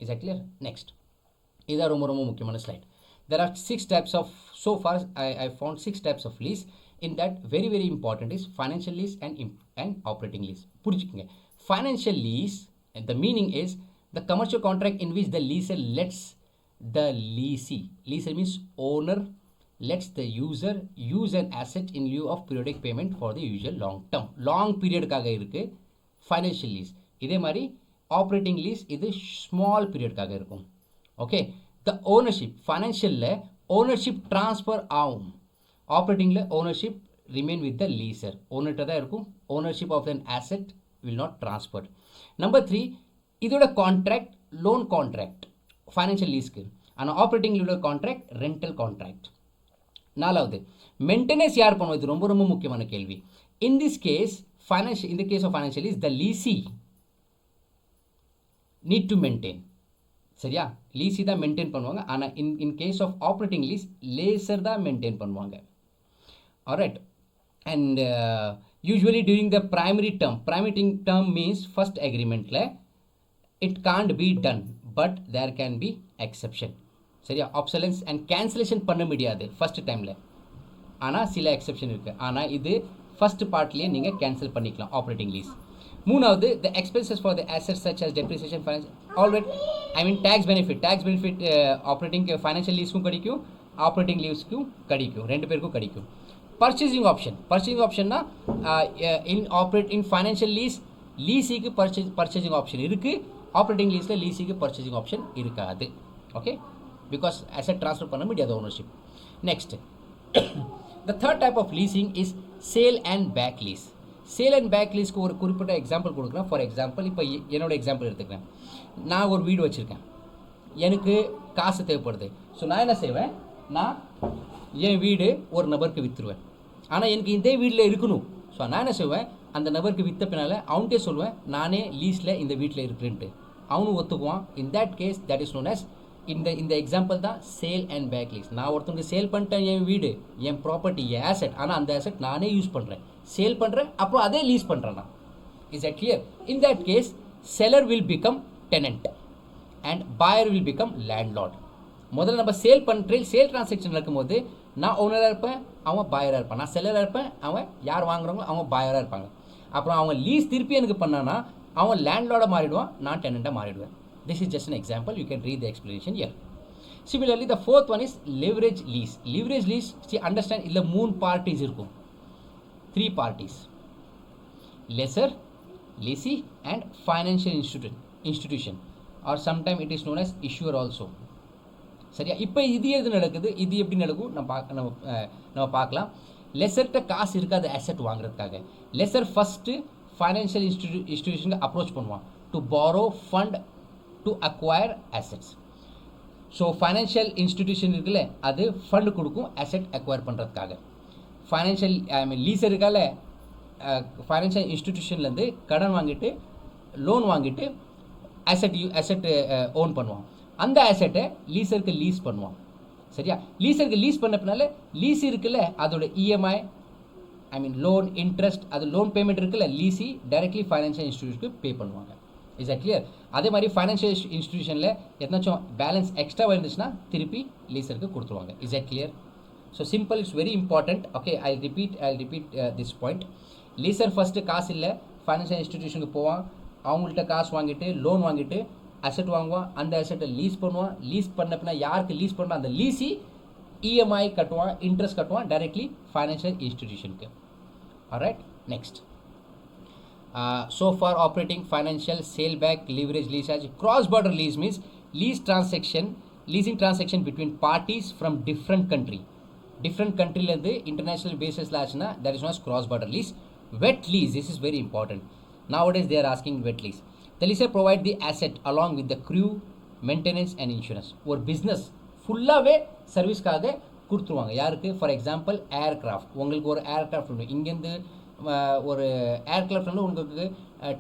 Is that clear? நெக்ஸ்ட், இதுதான் ரொம்ப முக்கியமான slide. there are 6 types of, so far I found 6 types of lease. in that very important is financial lease and operating lease. புரிஞ்சுக்கங்க, financial lease, the meaning is the commercial contract in which the leaser lets the leasee, leaser means owner, lets the user use an asset in lieu of periodic payment for the usual long term. Long பீரியடுக்காக இருக்குது financial lease. இதே மாதிரி operating lease இது small பீரியடுக்காக இருக்கும். Okay, the ownership ஃபைனான்ஷியலில் ownership transfer ஆகும், ஆப்ரேட்டிங்கில் ownership remain with the lessor, ஓனர்கிட்ட தான் இருக்கும். Ownership of an asset will not transfer. Number 3, இதோட கான்ட்ராக்ட் லோன் கான்ட்ராக்ட் ஃபைனான்ஷியல் லீஸ்க்கு. ஆனால் ஆப்ரேட்டிங் இதோட கான்ட்ராக்ட் ரெண்டல் கான்ட்ராக்ட். நாலாவது மெயின்டெனன்ஸ் யார் பண்ணுவோம், இது ரொம்ப ரொம்ப முக்கியமான கேள்வி. In this case financial, in the case of financial lease, the leasee need to maintain. சரியா, லீஸி தான் மெயின்டைன் பண்ணுவாங்க. ஆனால் in case of operating lease lessor தான் மெயின்டைன் பண்ணுவாங்க. Alright. And usually during the primary term means first அக்ரிமெண்ட்டில் it can't be done, but there can be exception. சரியா, obsolescence and cancellation பண்ண முடியாது ஃபர்ஸ்ட் டைமில், ஆனால் சில எக்ஸெப்ஷன் இருக்குது. ஆனால் இது ஃபர்ஸ்ட் பார்ட்லேயே நீங்கள் கேன்சல் பண்ணிக்கலாம் ஆப்ரேட்டிங் லீஸ். மூணாவது the expenses for the assets such as depreciation, finance already tax benefit operating financial லீஸ்க்கும் கிடைக்கும், ஆப்ரேட்டிங் லீவ்ஸ்க்கும் கிடைக்கும், ரெண்டு பேருக்கும் கிடைக்கும். பர்ச்சேசிங் ஆப்ஷன்னா இன் ஃபைனான்ஷியல் லீஸுக்கு பர்ச்சேசிங் ஆப்ஷன் இருக்குது, ஆப்ரேட்டிங் லீஸில் லீஸுக்கு பர்ச்சேசிங் ஆப்ஷன் இருக்காது. ஓகே, பிகாஸ் அசெட் ட்ரான்ஸ்ஃபர் பண்ண முடியாது ownership. Next, the third type of leasing is sale and back lease. Sale and back லீஸ்க்கு ஒரு குறிப்பிட்ட எக்ஸாம்பிள் கொடுக்குறேன். ஃபார் எக்ஸாம்பிள், இப்போ என்னோட எக்ஸாம்பிள் எடுத்துக்கிறேன். நான் ஒரு வீடு வச்சுருக்கேன், எனக்கு காசு தேவைப்படுது. ஸோ நான் என்ன செய்வேன், நான் என் வீடு ஒரு நபருக்கு விற்றுருவேன். ஆனால் எனக்கு இதே வீட்டில் இருக்கணும். ஸோ நான் என்ன செய்வேன், அந்த நபருக்கு விற்ற பின்னால் அவன்கிட்டே சொல்லுவேன், நானே லீஸில் இந்த வீட்டில் இருக்கிறேன்ட்டு. அவனும் ஒத்துக்குவான். In that case that is known as, இந்த எக்ஸாம்பிள் தான் சேல் அண்ட் பேக் லீஸ். நான் ஒருத்தவங்க சேல் பண்ணிட்டேன் என் வீடு, என் ப்ராப்பர்ட்டி, என் ஆசெட், ஆனால் அந்த ஆசெட் நானே யூஸ் பண்ணுறேன், சேல் பண்ணுறேன், அப்புறம் அதே லீஸ் பண்ணுறேன் நான். Is that clear? In that case seller will become tenant and buyer will become landlord. முதல்ல நம்ம சேல் டிரான்சாக்ஷன் நடக்கும்போது நான் ஓனராக இருப்பேன், அவன் பாயராக இருப்பான். நான் செல்லராக இருப்பேன், அவன் யார் வாங்குறாங்களோ அவங்க பாயராக இருப்பாங்க. அப்புறம் அவன் லீஸ் திருப்பி எனக்கு பண்ணானா அவன் லேண்ட்லார்டாக மாறிடுவான், நான் டெனண்ட்டாக மாறிடுவேன். This is just an example. You can read the explanation here. Similarly, the fourth one is leverage lease. Leverage lease, see, understand, illa moon parties irukkum. Three parties: lessor, leasee, and financial institution, or sometimes it is known as issuer also. சரியா, இப்போ இது எது நடக்குது, இது எப்படி நடக்கும் நம்ம பார்க்கலாம். லெசர்கிட்ட காசு இருக்காது அசெட் வாங்குறதுக்காக. லெசர் ஃபஸ்ட்டு ஃபைனான்ஷியல் இன்ஸ்டிடியூஷனுக்கு அப்ரோச் பண்ணுவான் to borrow fund to acquire assets. So financial institution இருக்குல்ல, அது ஃபண்டு கொடுக்கும் அசெட் அக்வயர் பண்ணுறதுக்காக. ஃபைனான்ஷியல் லீசர் இருக்கால, ஃபைனான்ஷியல் இன்ஸ்டிடியூஷன்லேருந்து கடன் வாங்கிட்டு லோன் வாங்கிட்டு அசெட் ஓன் பண்ணுவான். அந்த அசெட்டை லீசருக்கு லீஸ் பண்ணுவான். சரியா, லீசருக்கு லீஸ் பண்ண பின்னால லீஸ் இருக்குல்ல, அதோட இஎம்ஐ லோன் இன்ட்ரெஸ்ட், அது லோன் பேமெண்ட் இருக்குல்ல, லீசி டைரக்ட்லி ஃபைனான்ஷியல் இன்ஸ்டிடியூஷனுக்கு பே பண்ணுவாங்க. Is that clear? அதே மாதிரி ஃபைனான்ஷியல் இன்ஸ்டிடியூஷனில் எத்தனாச்சும் பேலன்ஸ் எக்ஸ்ட்ரா இருந்துச்சுன்னா திருப்பி லீசருக்கு கொடுத்துருவாங்க. Is that clear? So simple, it's very important. Okay, I repeat this point. Laser first காசு இல்லை, ஃபைனான்ஷியல் இன்ஸ்டிடியூஷனுக்கு போவான், அவங்கள்ட்ட காசு வாங்கிட்டு லோன் வாங்கிட்டு அசெட் வாங்குவான், அந்த அசெட்டை லீஸ் பண்ணுவான். லீஸ் பண்ண பின்னா யாருக்கு லீஸ் பண்ணுவான், அந்த லீஸி இஎம்ஐ கட்டுவான், இன்ட்ரெஸ்ட் கட்டுவான் டைரக்ட்லி ஃபைனான்ஷியல் இன்ஸ்டிடியூஷனுக்கு. Alright, next. So far operating financial sale back leverage lease as cross border lease means leasing transaction between parties from different country la irundhu international basis la aachna, that is known as cross border lease. Wet lease, this is very important. Nowadays they are asking wet lease. The leaser provide the asset along with the crew, maintenance and insurance. Or business fullave service kaga கொடுத்துருவாங்க. யாருக்கு? For example aircraft. உங்களுக்கு ஒரு aircraft உண்டு, இங்கேருந்து ஒரு aircraft உங்களுக்கு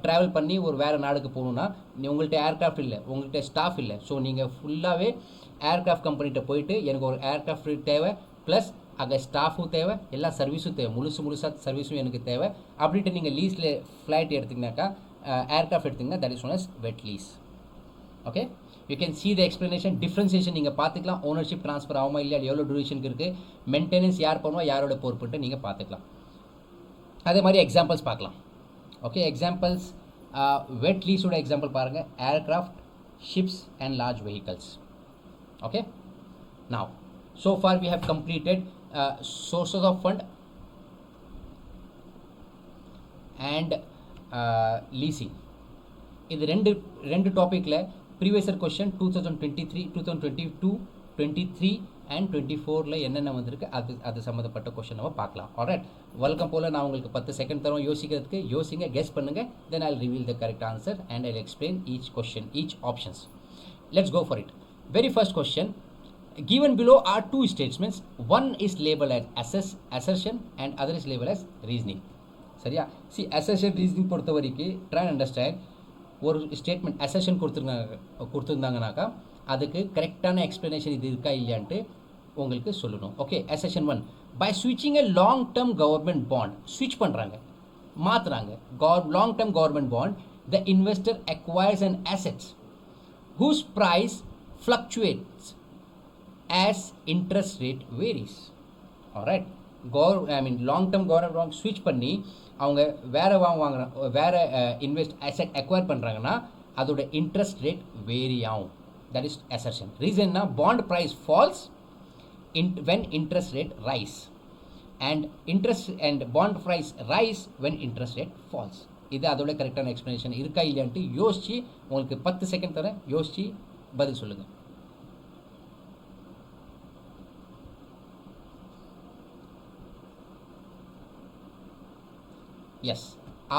travel பண்ணி ஒரு வேறு நாடுக்கு போகணுன்னா உங்கள்கிட்ட ஏர்க்ராஃப்ட் இல்லை, உங்கள்கிட்ட ஸ்டாஃப் இல்லை. ஸோ நீங்கள் ஃபுல்லாகவே ஏர்க்ராஃப்ட் கம்பெனிகிட்ட போயிட்டு எனக்கு ஒரு ஏர்க்ராஃப்ட் தேவை, ப்ளஸ் அங்கே ஸ்டாஃபும் தேவை, எல்லா சர்வீஸும் தேவை, முழுசாக சர்வீஸும் எனக்கு தேவை அப்படின்ட்டு நீங்கள் லீஸில் ஃப்ளைட் எடுத்திங்கனாக்கா, ஏர்க்ராஃப்ட் எடுத்திங்கன்னா, that is known as wet lease. Okay, you can see the explanation. Differentiation நீங்கள் பார்த்துக்கலாம். ஓனர்ஷிப் ட்ரான்ஸ்ஃபர் ஆகுமா இல்லையா, எவ்வளோ டியூரேஷனுக்கு இருக்குது, மெயின்டெனன்ஸ் யார் பண்ணுவா, யாரோட பொறுப்புன்ட்டு நீங்கள் பார்த்துக்கலாம். அதே மாதிரி எக்ஸாம்பிள்ஸ் பார்க்கலாம். ஓகே, எக்ஸாம்பிள்ஸ் வெட் லீஸோட எக்ஸாம்பிள் பாருங்கள். Aircraft, ships and large vehicles. Okay, now so far we have completed sources of fund and leasing. இது ரெண்டு டாப்பிக்கில் ப்ரீவியஸ் இயர் கொஸ்டின் 2023, 2022, 23 அண்ட் 24 என்னென்ன வந்திருக்கு அது சம்மந்தப்பட்ட கொஸ்டின் நம்ம பார்க்கலாம். ஆல்ரைட், வழக்கம் போல் நான் உங்களுக்கு 10 செகண்ட் தரோம் யோசிக்கிறதுக்கு. யோசிங்க, கெஸ் பண்ணுங்கள். Then I reveal the correct answer and I explain each question, each options. Let's go for it. Very first question, Given below are two statements. One is labeled as assertion and other is labeled as reasoning. சரியா? See, assertion reasoning பொறுத்த வரைக்கும் try and understand. ஒரு statement assertion கொடுத்துருந்தாங்கனாக்கா அதுக்கு கரெக்டான explanation இது இருக்கா இல்லையான்ட்டு உங்களுக்கு சொல்லணும். ஓகே, அசர்ஷன் 1, பை ஸ்விட்சிங் a long term government bond, ஸ்விட்ச் பண்ணுறாங்க, மாற்றுறாங்க, long term government bond, the investor acquires and assets whose price fluctuates as interest rate varies. Alright, long term government bond ஸ்விட்ச் பண்ணி அவங்க வேறு வேறு இன்வெஸ்ட் அசெட் அக்வயர் பண்ணுறாங்கன்னா அதோட இன்ட்ரெஸ்ட் ரேட் வேரி ஆகும். That is assertion. ரீசன்னா bond price falls when interest rate rise and bond price rise when interest rate falls. இது அதோட கரெக்டான எக்ஸ்ப்ளனேஷன் இருக்கா இல்லையான்ட்டு யோசிச்சு உங்களுக்கு 10 செகண்ட் தரேன், யோசிச்சு பதில் சொல்லுங்கள். Yes,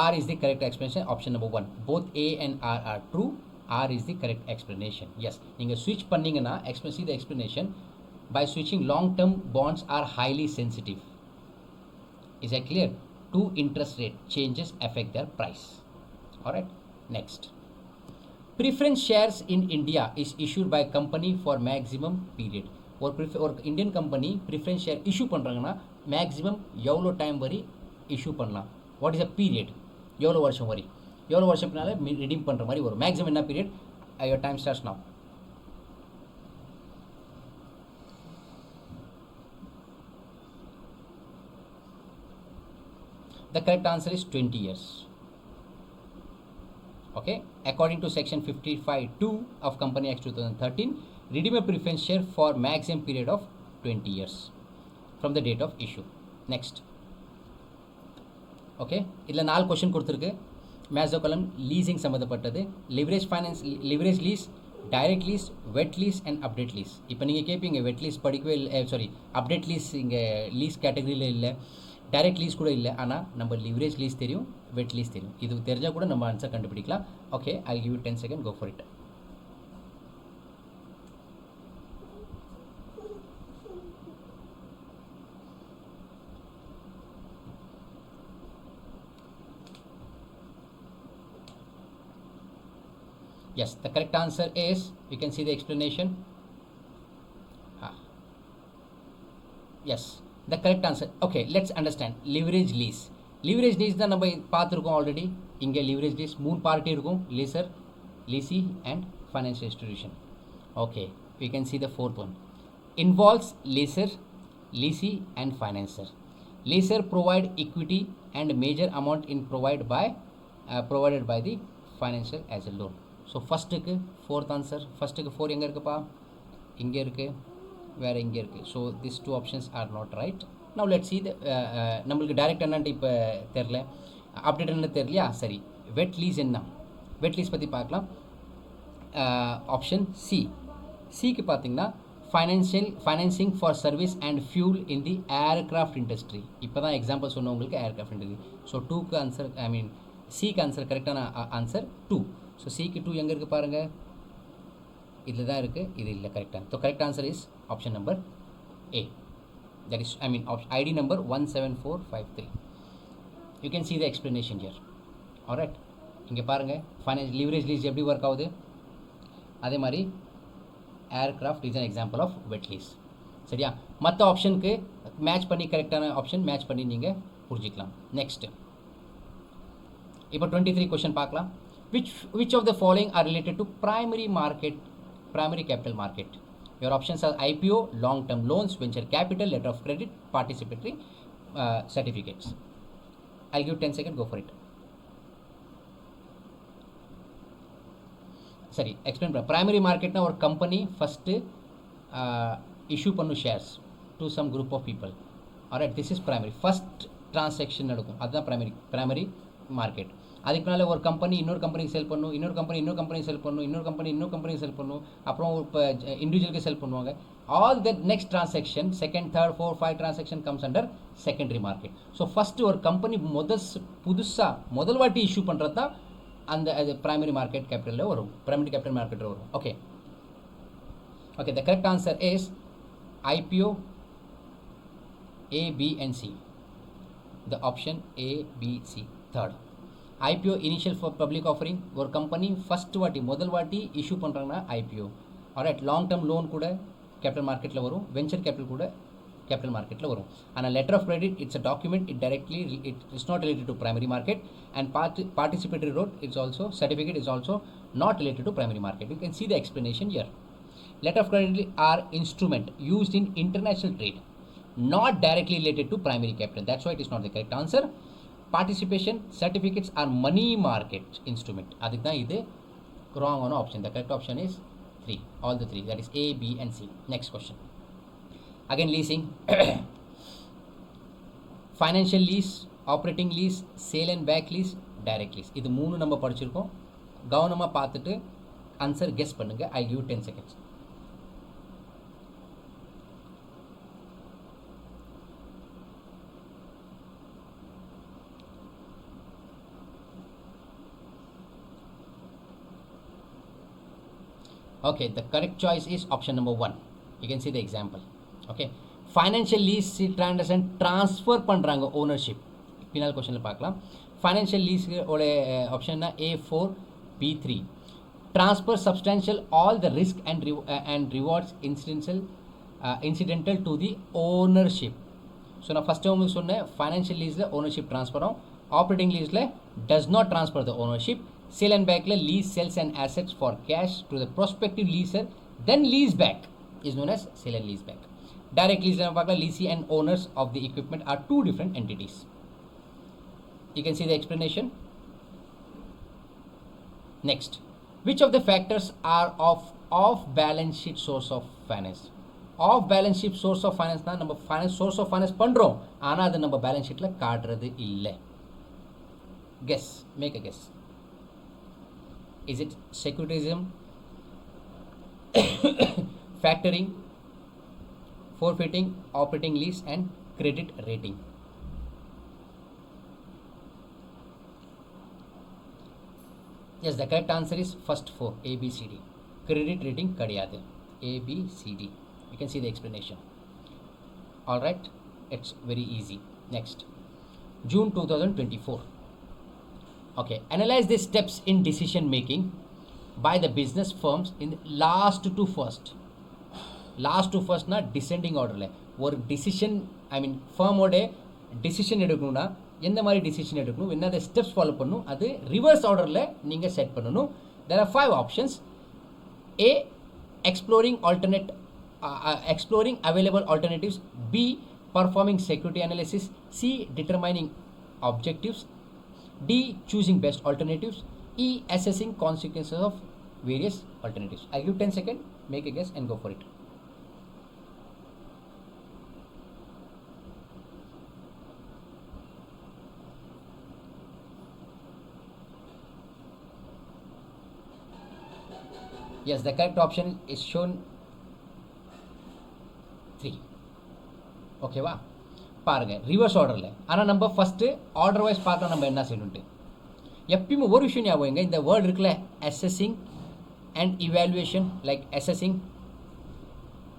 R is the correct explanation. Option number 1. Both A and R are true. R is the correct explanation. Yes, நீங்கள் switch பண்ணீங்கன்னா see the explanation. By switching, long-term bonds are highly sensitive. Is that clear? Two interest rate changes affect their price. Alright, next. Preference shares in India is issued by company for maximum period. Or Indian company preference share issue பண்ணுறாங்கன்னா maximum எவ்வளோ time வரை issue பண்ணலாம். What is a period? எவ்வளோ வருஷம் வரை, எவ்வளோ வருஷம்னால redeem பண்ணுற மாதிரி வரும். maximum என்ன period? Your time starts now. The correct answer is 20 years. Okay, according to section 55(2) of Company Act 2013, redeem a preference share for maximum period of 20 years from the date of issue. Next. Okay, இதில் 4 question கொடுத்துருக்கு. Match காலம் leasing சம்மந்தப்பட்டது, leverage finance, leverage lease, direct lease, wet lease and update lease. இப்போ நீங்கள் கேட்பீங்க wet lease படிக்கவே இல்லை, sorry update lease இங்கே லீஸ் கேட்டகரியில் இல்லை, டைரக்ட் லீஸ் கூட இல்லை, ஆனால் நம்ம லிவரேஜ் லீஸ் தெரியும், வெட் லீஸ் தெரியும். இது தெரிஞ்சால் கூட நம்ம ஆன்சர் கண்டுபிடிக்கலாம். Okay, I give you 10 second, go for it. Yes, the correct answer is, you can see the explanation. Yes, the correct answer. Okay, let's understand leverage lease. Leverage lease தான் நம்ம பார்த்துருக்கோம் already. இங்கே leverage lease 3 party இருக்கும், leaser, leasee and financial institution. Okay, we can see the fourth one. Involves leaser, leasee and financer. Leaser provide equity and major amount in provided by the financial as a loan. So ஃபஸ்ட்டுக்கு fourth answer. ஃபஸ்ட்டுக்கு 4 எங்கே இருக்குப்பா, இங்கே இருக்குது, வேறு இங்கே இருக்குது. So this 2 options are not right. Now let's see the நம்மளுக்கு டைரக்ட் என்னன்ட்டு இப்போ தெரில, அப்டேட் என்ன தெரியலையா? சரி, வெட் லீஸ் என்ன, வெட் லீஸ் பற்றி பார்க்கலாம். Option C. சிக்கு பார்த்தீங்கன்னா financing for service and fuel in the aircraft industry. இப்போ தான் எக்ஸாம்பிள் சொன்னவங்களுக்கு ஏர்க்ராஃப்ட் இண்டஸ்ட்ரி. ஸோ 2க்கு ஆன்சர், சிக்கு ஆன்சர் கரெக்டான ஆன்சர் 2. ஸோ சிக்கு 2 எங்கே இருக்குது பாருங்கள், இதில் தான் இருக்குது, இது இல்லை கரெக்டாக. So correct answer is option number A. That is, ID number 17453. You can see the explanation here. Alright, இங்கே பாருங்கள், leverage lease எப்படி ஒர்க் ஆகுது, அதே மாதிரி aircraft is an example of wet lease. சரியா? மற்ற ஆப்ஷனுக்கு மேட்ச் பண்ணி கரெக்டான ஆப்ஷன் மேட்ச் பண்ணி நீங்கள் புரிஞ்சிக்கலாம். நெக்ஸ்ட், இப்போ 23 கொஷின் பார்க்கலாம். Which of the following are related to primary capital market? Your options are IPO, long-term loans, venture capital, letter of credit, participatory certificates. I'll give 10 seconds, go for it. Sorry, explain. Primary market na or company first issue pannu shares to some group of people. Alright, this is primary. First transaction nadukkum, adha primary market. அதுக்கு மேலே ஒரு company இன்னொரு கம்பெனிக்கு செல் பண்ணும், இன்னொரு company செல் பண்ணும், இன்னொரு company செல் பண்ணும், அப்புறம் இப்போ இண்டிவிஜுவலுக்கு செல் பண்ணுவாங்க. All that next transaction, second, third, 4, 5 transaction comes under secondary market. So first ஒரு கம்பெனி முதல் வாட்டி இஷ்யூ பண்ணுறது தான் அந்த அது பிரைமரி மார்க்கெட் கேபிட்டலில் வரும், பிரைமரி கேபிட்டல் மார்க்கெட்டில் வரும். Okay, the correct answer is IPO, A, B and C. The option A, B, C. Third, IPO initial for public offering. ஒரு கம்பெனி ஃபர்ஸ்ட் வாட்டி முதல் வாட்டி இஷ்யூ பண்ணுறாங்கன்னா IPO. Alright, long term loan கூட capital மார்க்கெட்டில் வரும், வெஞ்சர் கேபிட்டல் கூட capital மார்க்கெட்டில் வரும். ஆனால் letter of credit it's a document, it is not related to primary market. And participatory road it's also certificate is also not related to primary market. You can see the explanation here. Letter of credit are instrument used in international trade, not directly related to primary capital. That's why it is not the correct answer. Participation certificates are money market instrument. Adhik da idu wrong on option. The correct option is 3. All the 3. That is A, B and C. Next question. Again leasing. Financial lease, operating lease, sale and back lease, direct lease. இது மூணு நம்ம படிச்சிருக்கோம். கவனமாக பார்த்துட்டு answer guess பண்ணுங்க. I give 10 seconds. Okay, the correct choice is option number 1. You can see the example. Okay, financial lease transaction transfer பண்றாங்க ownership. பின்னால் கொஸ்டினில் பார்க்கலாம். Financial lease ஓட ஆப்ஷன்னா A4, B3. Transfer substantial all the risk and rewards incidental to the ownership. So நான் first உங்களுக்கு சொன்னேன், financial லீஸில் ownership transfer ஆகும், ஆப்ரேட்டிங் லீஸில் does not transfer the ownership, sale and பேக்கில் lease sells and assets for cash to the prospective lessor, then lease back is known as sale and lease back. Direct lease நம்ம பார்க்கலாம், leasee and owners of the equipment are two different entities. You can see the explanation. Next, which of the factors are of off balance sheet source of finance? Off balance sheet source of finance na நம்ம finance source of finance பண்றோம், ஆனா அது நம்ம balance sheetல காட்டுறது இல்ல. Guess, make a guess. Is it securitism, factoring, forfeiting, operating lease and credit rating? Yes, the correct answer is first 4, A, B, C, D. Credit rating kadiyadu. A, B, C, D. You can see the explanation. Alright, it's very easy. Next, June 2024. Okay, analyze the steps in decision making by the business firms in the last to first. Last to first na descending order le. ஒரு decision, I mean firm ஓட decision எடுக்கணும்னா எந்த மாதிரி decision எடுக்கணும், என்ன steps follow பண்ணணும், அது reverse ஆர்டரில் நீங்கள் செட் பண்ணணும். There are 5 options. A, exploring available alternatives. B, performing security analysis. C, determining objectives. D, choosing best alternatives. E, assessing consequences of various alternatives. I give 10 seconds, make a guess and go for it. Yes, the correct option is shown 3. ஓகேவா, பாருங்க reverse ஆர்டரில். ஆனால் நம்ம first order wise பார்க்கலாம் நம்ம என்ன செய்யணுன்ட்டு. எப்பயுமே ஒரு விஷயம் ஞாபகம், இந்த வேர்டு இருக்குல்ல, assessing and evaluation, like assessing,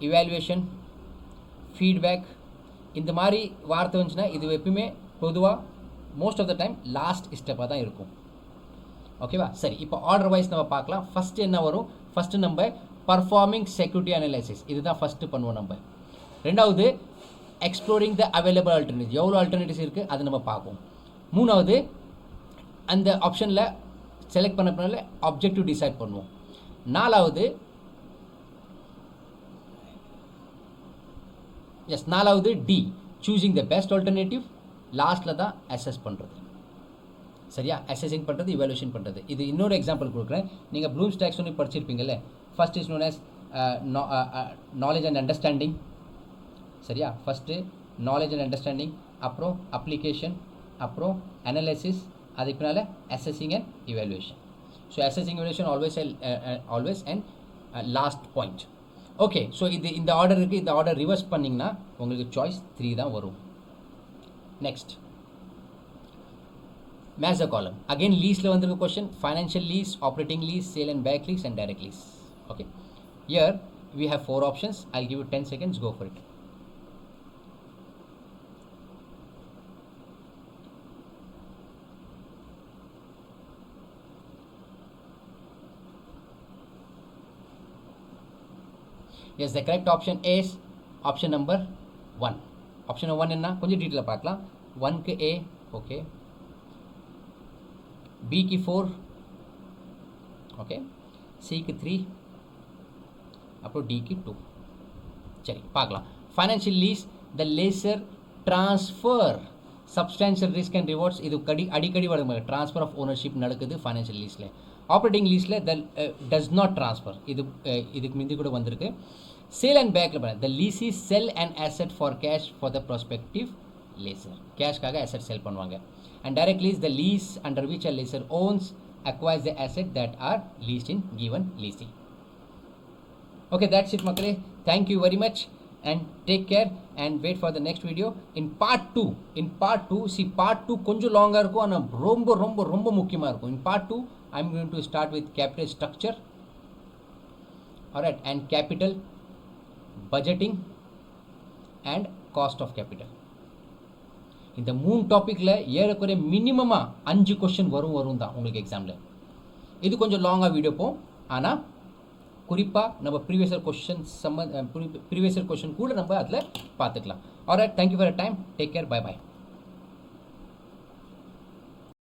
evaluation, feedback, இந்த மாதிரி வார்த்தை வந்துச்சுன்னா இது எப்பயுமே பொதுவாக most of the time last ஸ்டெப்பாக தான் இருக்கும். ஓகேவா, சரி, இப்போ ஆர்டர் வைஸ் நம்ம பார்க்கலாம். ஃபஸ்ட்டு என்ன வரும், ஃபஸ்ட்டு நம்ம பர்ஃபார்மிங் செக்யூரிட்டி அனலைசிஸ், இதுதான் ஃபஸ்ட்டு பண்ணுவோம் நம்ம. ரெண்டாவது எக்ஸ்ப்ளோரிங் த அவைலபிள் ஆல்டர்னேட்டிவ், எவ்வளோ ஆல்டர்னேட்டிவ்ஸ் இருக்குது அது நம்ம பார்ப்போம். மூணாவது அந்த ஆப்ஷனில் செலக்ட் பண்ண ஆப்ஜெக்டிவ் டிசைட் பண்ணுவோம். நாலாவது D, choosing the best alternative. லாஸ்ட்டில் தான் அசஸ் பண்ணுறது. சரியா, அசஸிங் பண்ணுறது, இவாலுவேஷன் பண்ணுறது. இது இன்னொரு எக்ஸாம்பிள் கொடுக்குறேன். நீங்கள் ப்ளூம்ஸ் டாக்ஸானமி படிச்சிருப்பீங்கல்ல. First is known as knowledge and understanding. சரியா, ஃபஸ்ட்டு நாலேஜ் அண்ட் அண்டர்ஸ்டாண்டிங், அப்புறம் அப்ளிகேஷன், அப்புறம் அனலைசிஸ், அதுக்கு பின்னால் assessing and evaluation. So assessing, evaluation always and last point. Okay, so இது இந்த ஆர்டர் இருக்குது. இந்த ஆர்டர் ரிவர்ஸ் பண்ணிங்கன்னா உங்களுக்கு சாய்ஸ் 3 தான் வரும். Next, match the column. Again leaseல வந்திருக்க question, financial lease, operating lease, sale and back lease and direct lease. Okay, here we have 4 options. I'll give you 10 seconds, go for it. Yes, the correct option is option number 1. Option number 1 என்ன கொஞ்சம் டீட்டெயிலாக பார்க்கலாம். 1க்கு A, okay, Bக்கு 4, okay, Cக்கு 3, அப்புறம் Dக்கு 2. சரி பார்க்கலாம். Financial lease, the lessor transfer substantial risk and rewards. இது அடிக்கடி வரும், ட்ரான்ஸ்ஃபர் ஆஃப் ஓனர்ஷிப் நடக்குது ஃபைனான்ஷியல் லீஸில். ஆப்ரேட்டிங் லீஸில் த டஸ் நாட் ட்ரான்ஸ்ஃபர், இதுக்கு முந்தி கூட வந்திருக்கு. சேல் அண்ட் பேக்கில் the lessee sell and asset for cash for the prospective lessor. கேஷ்காக அசெட் செல் பண்ணுவாங்க. And direct lease, the lease under which a lessor owns acquires the asset that are leased in given leasing. Okay, that's it மக்களே. Thank you very much and take care and wait for the next video. In part 2, see part 2 கொஞ்சம் லாங்காக இருக்கும், ஆனால் ரொம்ப ரொம்ப ரொம்ப முக்கியமாக இருக்கும். In part 2 I'm going to start with capital structure, alright, and capital, budgeting and cost of capital. இந்த 3 டாப்பிக்கில் ஏறக்குறைய மினிமமாக 5 கொஷின் வரும் தான் உங்களுக்கு எக்ஸாமில். இது கொஞ்சம் லாங்காக வீடியோ போகும், ஆனால் குறிப்பாக நம்ம ப்ரீவியஸர் கொஷின் கூட நம்ம அதில் பார்த்துக்கலாம். Alright, thank you for your time, take care, bye by.